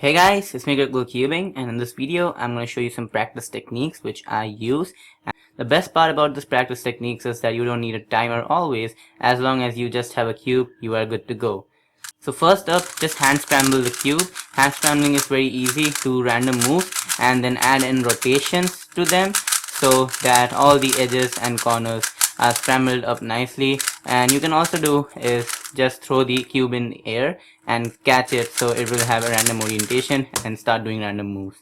Hey guys, it's me CriticalCubing, and in this video I'm going to show you some practice techniques which I use. And the best part about this practice techniques is that you don't need a timer always. As long as you just have a cube, you are good to go. So first up, just hand scramble the cube. Hand scrambling is very easy. Do random moves and then add in rotations to them so that all the edges and corners are scrambled up nicely. And you can also do is just throw the cube in the air and catch it so it will have a random orientation and start doing random moves.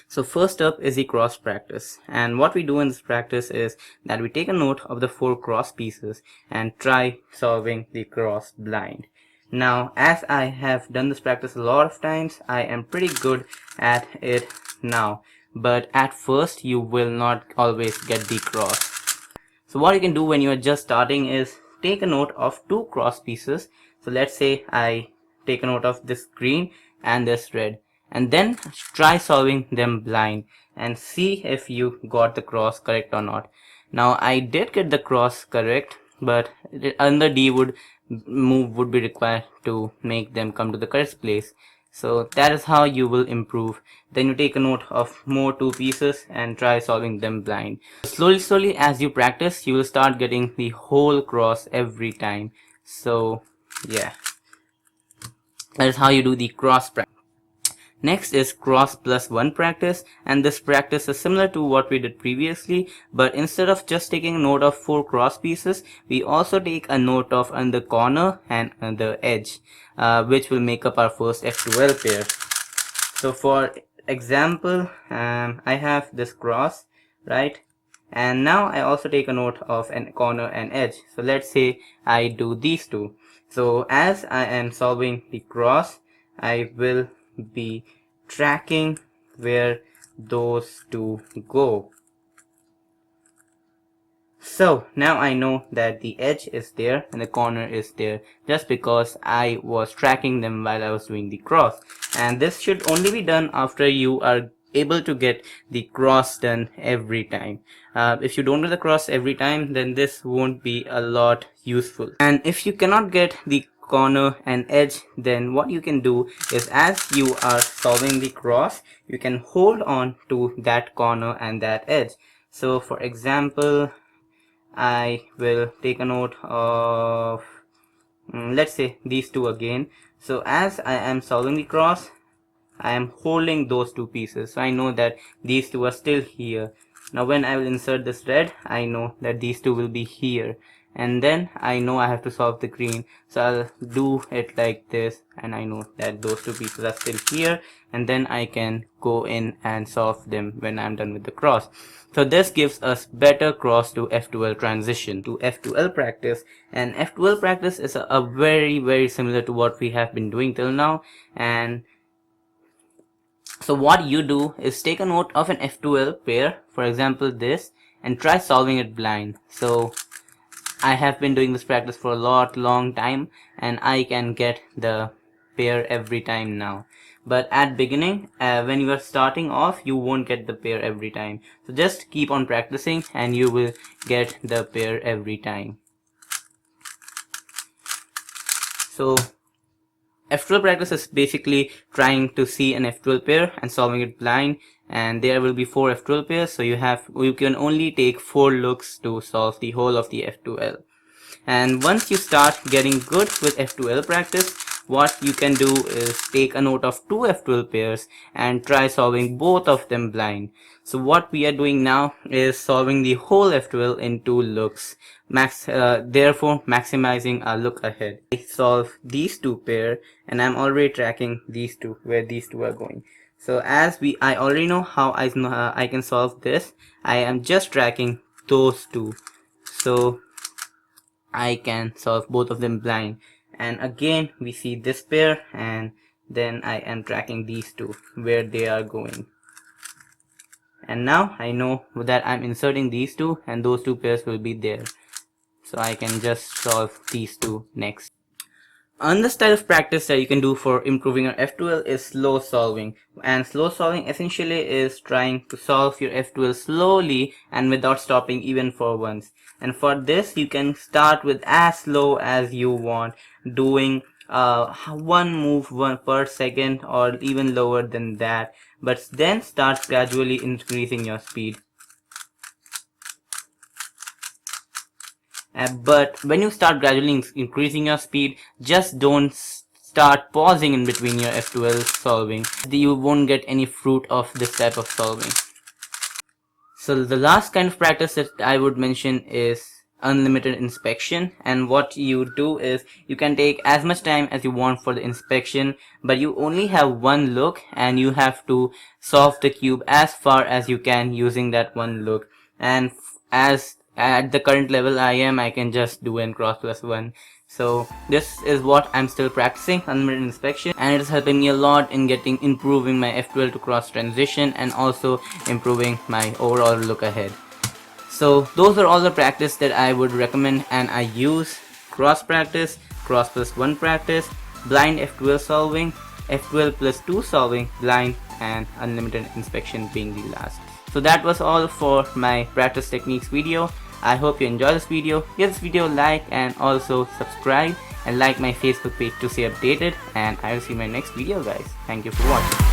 So first up is the cross practice, and what we do in this practice is that we take a note of the 4 cross pieces and try solving the cross blind. Now, as I have done this practice a lot of times, I am pretty good at it now, but at first you will not always get the cross. So what you can do when you are just starting is take a note of 2 cross pieces. So let's say I take a note of this green and this red, and then try solving them blind and see if you got the cross correct or not. Now I did get the cross correct, but another D would be required to make them come to the correct place. So that is how you will improve. Then you take a note of more 2 pieces and try solving them blind. Slowly as you practice, you will start getting the whole cross every time. So yeah, that is how you do the cross practice. Next is cross plus 1 practice, and this practice is similar to what we did previously, but instead of just taking a note of 4 cross pieces, we also take a note of on the corner and on the edge, which will make up our first F12 pair. So for example, I have this cross, right? And now I also take a note of a corner and edge. So let's say I do these two. So as I am solving the cross, I will be tracking where those two go. So now I know that the edge is there and the corner is there just because I was tracking them while I was doing the cross. And this should only be done after you are able to get the cross done every time. If you don't do the cross every time, then this won't be a lot useful. And if you cannot get the corner and edge, then what you can do is as you are solving the cross, you can hold on to that corner and that edge. So for example, I will take a note of let's say these two again. So as I am solving the cross, I am holding those 2 pieces, so I know that these 2 are still here. Now when I will insert this red, I know that these 2 will be here, and then I know I have to solve the green, so I'll do it like this, and I know that those 2 pieces are still here, and then I can go in and solve them when I'm done with the cross. So this gives us better cross to F12 transition to F12 practice, and F12 practice is a very similar to what we have been doing till now. And so what you do is take a note of an F12 pair, for example this, and try solving it blind. So I have been doing this practice for a long time, and I can get the pair every time now. But at beginning, when you are starting off, you won't get the pair every time. So just keep on practicing and you will get the pair every time. So F12 practice is basically trying to see an F12 pair and solving it blind, and there will be 4 F12 pairs, so you can only take 4 looks to solve the whole of the F12. And once you start getting good with F12 practice, what you can do is take a note of 2 F12 pairs and try solving both of them blind. So what we are doing now is solving the whole F12 in 2 looks, therefore maximizing our look ahead. I solve these 2 pair, and I'm already tracking these 2, where these 2 are going. So as I already know how I can solve this, I am just tracking those 2, so I can solve both of them blind. And again we see this pair, and then I am tracking these 2 where they are going. And now I know that I'm inserting these 2 and those 2 pairs will be there, so I can just solve these 2 next. Another style of practice that you can do for improving your F12 is slow solving. And slow solving essentially is trying to solve your F12 slowly and without stopping even for once. And for this you can start with as slow as you want, doing one move one per second or even lower than that, but then start gradually increasing your speed. But when you start gradually increasing your speed, just don't start pausing in between your F12 solving. You won't get any fruit of this type of solving. So the last kind of practice that I would mention is unlimited inspection. And what you do is you can take as much time as you want for the inspection, but you only have one look and you have to solve the cube as far as you can using that one look. And as at the current level I can just do n cross plus 1. So this is what I'm still practicing, unlimited inspection, and it is helping me a lot in improving my F12 to cross transition and also improving my overall look ahead. So those are all the practice that I would recommend and I use: cross practice, cross plus 1 practice, blind F12 solving, F12 plus 2 solving, blind, and unlimited inspection being the last. So that was all for my practice techniques video. I hope you enjoy this video. Give this video a like and also subscribe and like my Facebook page to stay updated, and I will see you in my next video, guys. Thank you for watching.